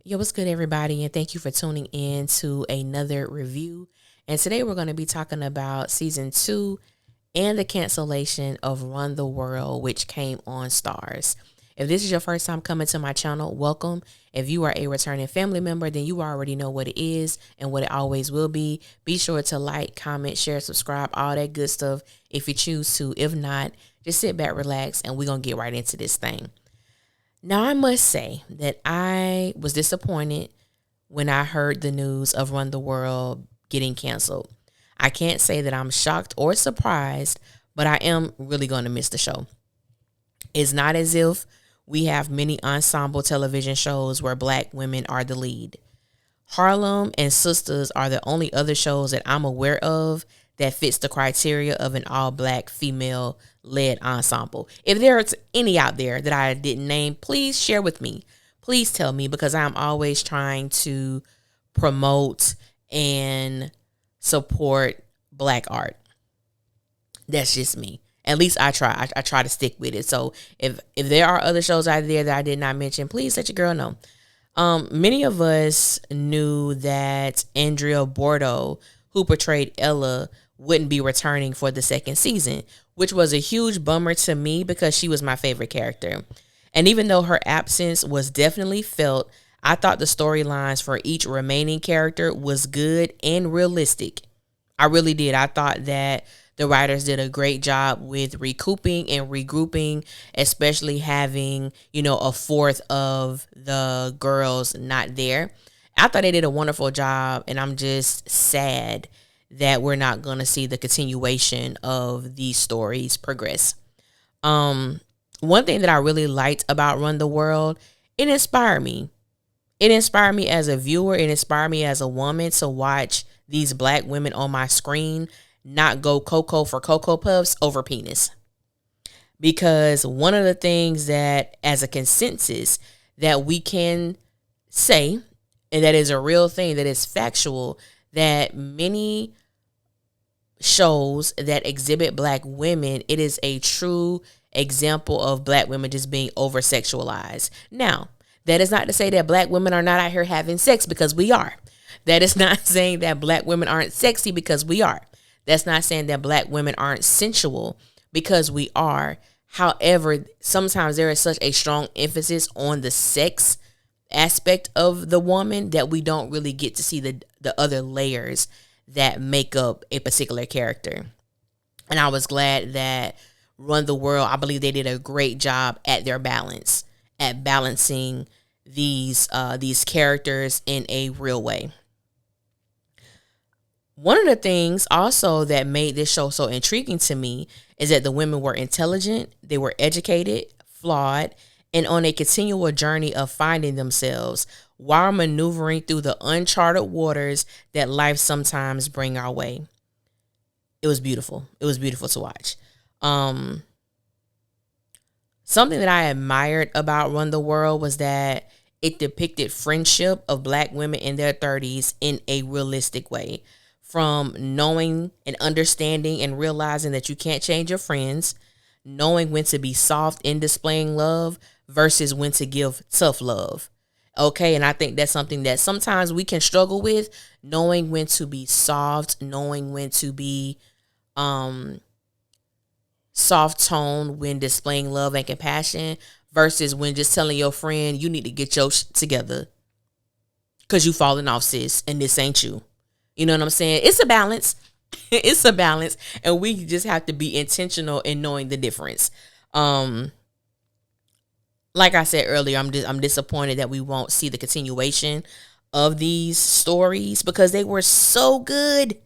Yo, what's good, everybody? And thank you for tuning in to another review. And today we're going to be talking about season 2 and the cancellation of Run the World, which came on Stars. If this is your first time coming to my channel, welcome. If you are a returning family member, then you already know what it is and what it always will be. Be sure to like, comment, share, subscribe, all that good stuff if you choose to. If not, just sit back, relax, and we're going to get right into this thing. Now, I must say that I was disappointed when I heard the news of Run the World getting canceled. I can't say that I'm shocked or surprised, but I am really going to miss the show. It's not as if we have many ensemble television shows where black women are the lead. Harlem and Sisters are the only other shows that I'm aware of that fits the criteria of an all-black female-led ensemble. If there's any out there that I didn't name, please share with me. Please tell me, because I'm always trying to promote and support black art. That's just me. At least I try. I try to stick with it. So if there are other shows out there that I did not mention, please let your girl know. Many of us knew that Andrea Bordeaux, who portrayed Ella, wouldn't be returning for the second season, which was a huge bummer to me because she was my favorite character. And even though her absence was definitely felt, I thought the storylines for each remaining character was good and realistic. I really did. I thought that the writers did a great job with recouping and regrouping, especially having, a fourth of the girls not there. I thought they did a wonderful job, and I'm just sad that we're not going to see the continuation of these stories progress. One thing that I really liked about Run the World, it inspired me. It inspired me as a viewer. It inspired me as a woman to watch these black women on my screen not go Cocoa for Cocoa Puffs over penis. Because one of the things that, as a consensus, that we can say, and that is a real thing, that is factual, that many shows that exhibit black women, it is a true example of black women just being over sexualized. Now, that is not to say that black women are not out here having sex, because we are. That is not saying that black women aren't sexy, because we are. That's not saying that black women aren't sensual, because we are. However, sometimes there is such a strong emphasis on the sex aspect of the woman that we don't really get to see the other layers that make up a particular character. And I was glad that Run the World, I believe they did a great job at their balance, at balancing these characters in a real way. One of the things also that made this show so intriguing to me is that the women were intelligent, they were educated, flawed, and on a continual journey of finding themselves while maneuvering through the uncharted waters that life sometimes bring our way. It was beautiful. It was beautiful to watch. Something that I admired about Run the World was that it depicted friendship of black women in their 30s in a realistic way. From knowing and understanding and realizing that you can't change your friends, knowing when to be soft in displaying love versus when to give tough love. Okay, and I think that's something that sometimes we can struggle with, knowing when to be soft, knowing when to be soft tone when displaying love and compassion versus when just telling your friend you need to get your shit together because you falling off, sis, and this ain't you. You know what I'm saying? It's a balance. It's a balance, and we just have to be intentional in knowing the difference. Like I said earlier, I'm disappointed that we won't see the continuation of these stories because they were so good.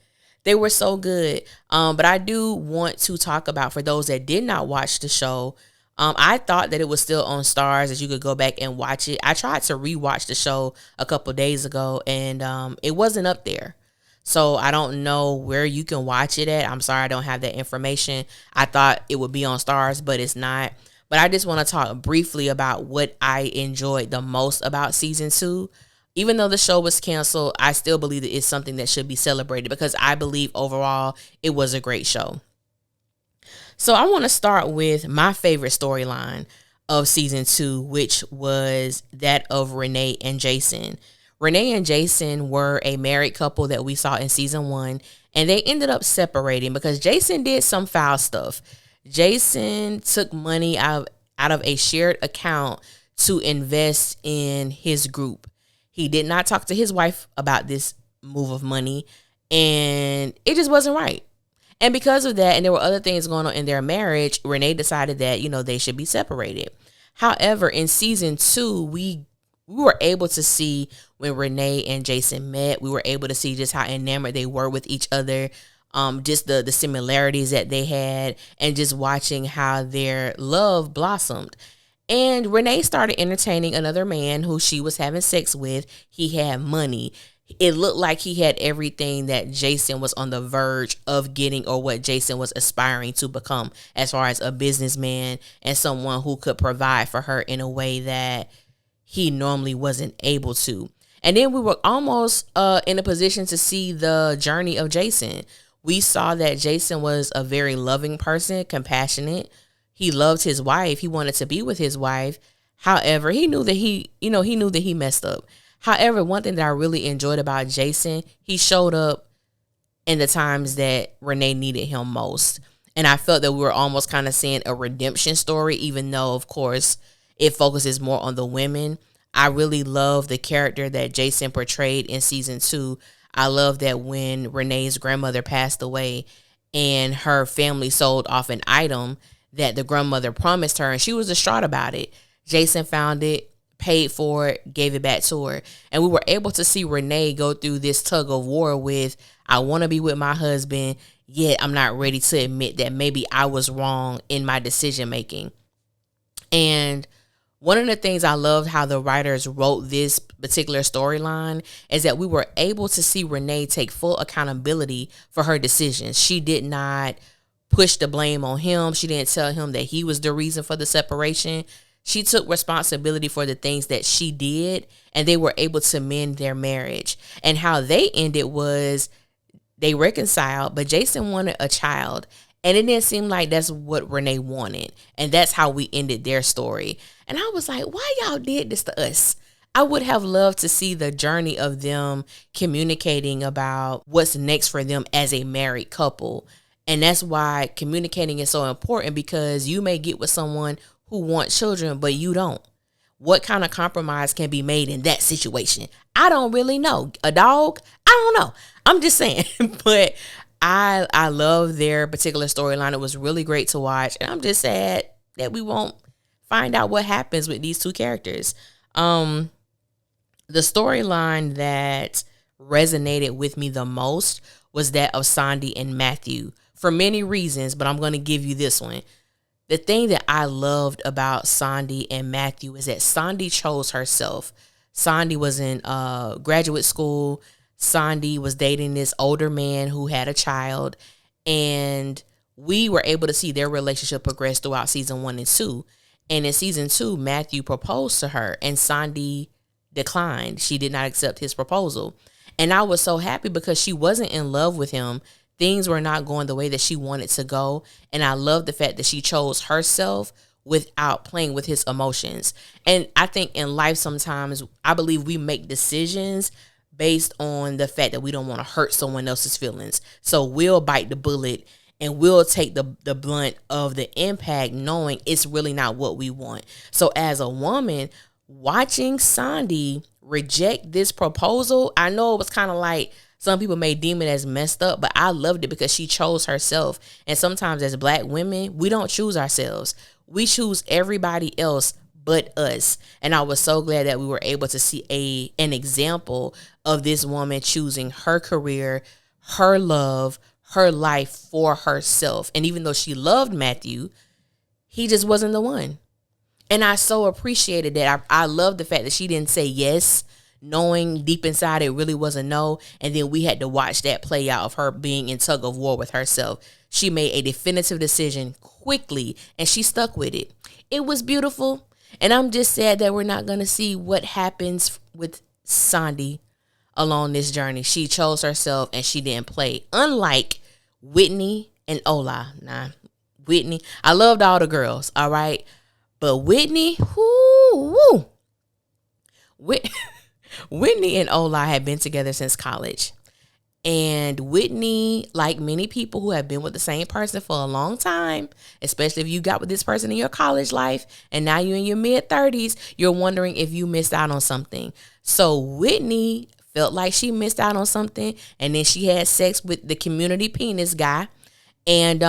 They were so good. But I do want to talk about, for those that did not watch the show, I thought that it was still on Stars, that you could go back and watch it. I tried to rewatch the show a couple days ago, and it wasn't up there. So I don't know where you can watch it at. I'm sorry, I don't have that information. I thought it would be on Stars, but it's not. But I just want to talk briefly about what I enjoyed the most about season 2. Even though the show was canceled, I still believe that it's something that should be celebrated because I believe overall it was a great show. So I want to start with my favorite storyline. of season 2, which was that of Renee and Jason. Renee and Jason were a married couple that we saw in season 1, and they ended up separating because Jason did some foul stuff. Jason took money out of a shared account to invest in his group. He did not talk to his wife about this move of money, and it just wasn't right. And because of that, and there were other things going on in their marriage, Renee decided that, they should be separated. However, in season 2, we were able to see when Renee and Jason met. We were able to see just how enamored they were with each other, just the similarities that they had, and just watching how their love blossomed. And Renee started entertaining another man who she was having sex with. He had money. It looked like he had everything that Jason was on the verge of getting, or what Jason was aspiring to become, as far as a businessman and someone who could provide for her in a way that he normally wasn't able to. And then we were almost in a position to see the journey of Jason. We saw that Jason was a very loving person, compassionate. He loved his wife. He wanted to be with his wife. However, he knew that he messed up. However, one thing that I really enjoyed about Jason, he showed up in the times that Renee needed him most. And I felt that we were almost kind of seeing a redemption story, even though, of course, it focuses more on the women. I really love the character that Jason portrayed in season 2. I love that when Renee's grandmother passed away and her family sold off an item that the grandmother promised her, and she was distraught about it. Jason found it, paid for it, gave it back to her. And we were able to see Renee go through this tug of war with, I want to be with my husband, yet I'm not ready to admit that maybe I was wrong in my decision making. And one of the things I loved how the writers wrote this particular storyline is that we were able to see Renee take full accountability for her decisions. She did not push the blame on him. She didn't tell him that he was the reason for the separation. She took responsibility for the things that she did, and they were able to mend their marriage. And how they ended was they reconciled, but Jason wanted a child, and it didn't seem like that's what Renee wanted. And that's how we ended their story. And I was like, why y'all did this to us? I would have loved to see the journey of them communicating about what's next for them as a married couple. And that's why communicating is so important, because you may get with someone who wants children, but you don't. What kind of compromise can be made in that situation? I don't really know. A dog? I don't know. I'm just saying. But I love their particular storyline. It was really great to watch. And I'm just sad that we won't find out what happens with these two characters. The storyline that resonated with me the most was that of Sandy and Matthew, for many reasons, but I'm going to give you this one. The thing that I loved about Sandy and Matthew is that Sandy chose herself. Sandy was in graduate school. Sandy was dating this older man who had a child, and we were able to see their relationship progress throughout season 1 and 2. And in season 2, Matthew proposed to her, and Sandy declined. She did not accept his proposal. And I was so happy because she wasn't in love with him. Things were not going the way that she wanted to go. And I love the fact that she chose herself without playing with his emotions. And I think in life sometimes, I believe we make decisions based on the fact that we don't want to hurt someone else's feelings. So we'll bite the bullet and we'll take the blunt of the impact, knowing it's really not what we want. So as a woman, watching Sandy reject this proposal, I know it was kind of like, some people may deem it as messed up, but I loved it because she chose herself. And sometimes as Black women, we don't choose ourselves. We choose everybody else but us. And I was so glad that we were able to see an example of this woman choosing her career, her love, her life for herself. And even though she loved Matthew, he just wasn't the one. And I so appreciated that. I love the fact that she didn't say yes, knowing deep inside it really was a no. And then we had to watch that play out of her being in tug of war with herself. She made a definitive decision quickly and she stuck with it. It was beautiful. And I'm just sad that we're not going to see what happens with Sandy along this journey. She chose herself and she didn't play. Unlike Whitney and Ola. Whitney, I loved all the girls, all right? But Whitney, whoo, Whit- Whitney and Ola had been together since college. And Whitney, like many people who have been with the same person for a long time, especially if you got with this person in your college life and now you're in your mid-30s, you're wondering if you missed out on something. So Whitney felt like she missed out on something, and then she had sex with the community penis guy. And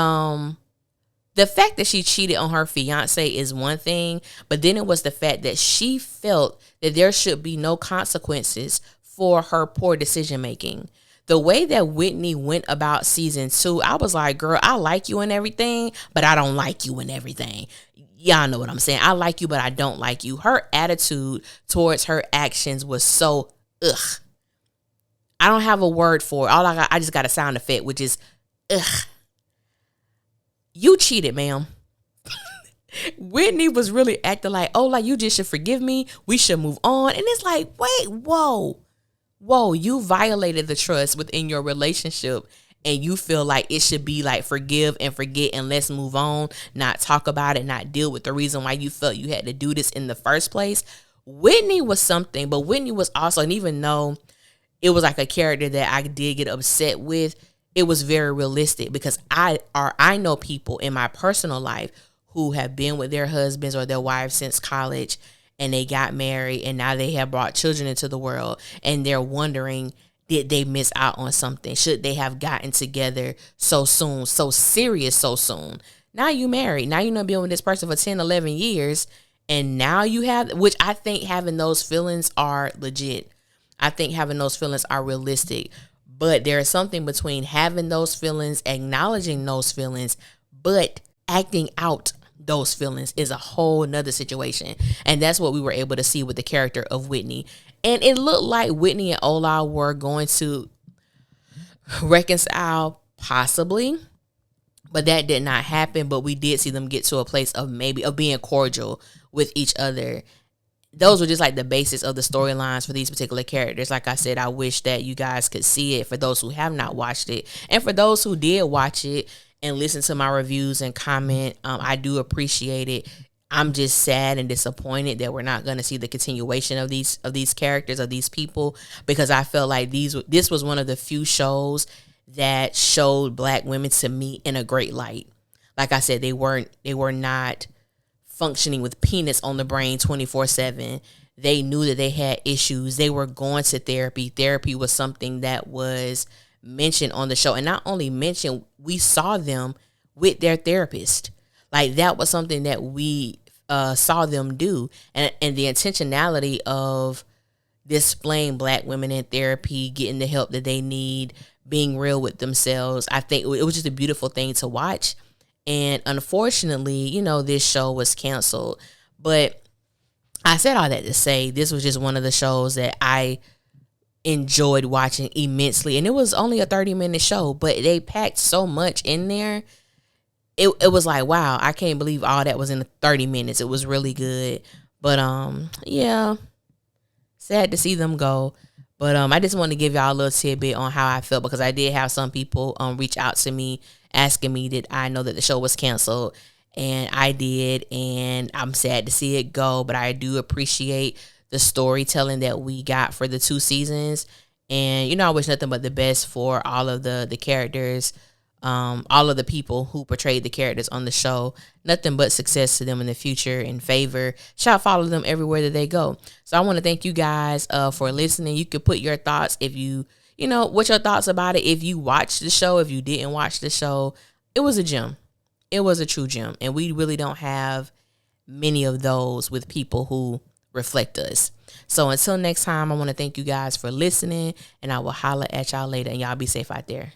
the fact that she cheated on her fiance is one thing, but then it was the fact that she felt that there should be no consequences for her poor decision making. The way that Whitney went about season 2, I was like, girl, I like you and everything, but I don't like you and everything. Y'all know what I'm saying. I like you, but I don't like you. Her attitude towards her actions was so, ugh. I don't have a word for it. I just got a sound effect, which is, ugh. You cheated, ma'am. Whitney was really acting like, oh, like you just should forgive me. We should move on. And it's like, wait, whoa, you violated the trust within your relationship, and you feel like it should be like forgive and forget and let's move on, not talk about it, not deal with the reason why you felt you had to do this in the first place. Whitney was something, but Whitney was also, and even though it was like a character that I did get upset with, it was very realistic because I know people in my personal life who have been with their husbands or their wives since college, and they got married and now they have brought children into the world, and they're wondering, did they miss out on something? Should they have gotten together so soon, so serious so soon? Now you married. Now you've been with this person for 10, 11 years, and now you have, which I think having those feelings are legit. I think having those feelings are realistic. But there is something between having those feelings, acknowledging those feelings, but acting out those feelings is a whole nother situation. And that's what we were able to see with the character of Whitney. And it looked like Whitney and Ola were going to reconcile, possibly, but that did not happen. But we did see them get to a place of being cordial with each other. Those were just like the basis of the storylines for these particular characters. Like I said, I wish that you guys could see it for those who have not watched it. And for those who did watch it and listen to my reviews and comment, I do appreciate it. I'm just sad and disappointed that we're not going to see the continuation of these characters, of these people, because I felt like this was one of the few shows that showed Black women to me in a great light. Like I said, they were not functioning with penis on the brain 24/7. They knew that they had issues. They were going to therapy. Therapy was something that was mentioned on the show, and not only mentioned, we saw them with their therapist. Like that was something that we saw them do, and the intentionality of displaying Black women in therapy, getting the help that they need, being real with themselves. I think it was just a beautiful thing to watch. And unfortunately, this show was canceled. But I said all that to say this was just one of the shows that I enjoyed watching immensely. And it was only a 30-minute show, but they packed so much in there. It was like, wow, I can't believe all that was in 30 minutes. It was really good. But yeah, sad to see them go. But I just wanted to give y'all a little tidbit on how I felt, because I did have some people reach out to me asking me did I know that the show was canceled, and I did, and I'm sad to see it go, but I do appreciate the storytelling that we got for the 2 seasons. And I wish nothing but the best for all of the characters, all of the people who portrayed the characters on the show. Nothing but success to them in the future and favor. Shall follow them everywhere that they go. So I want to thank you guys for listening. You could put your thoughts if what's your thoughts about it. If you watched the show, if you didn't watch the show, it was a gem. It was a true gem. And we really don't have many of those with people who reflect us. So until next time, I want to thank you guys for listening, and I will holler at y'all later, and y'all be safe out there.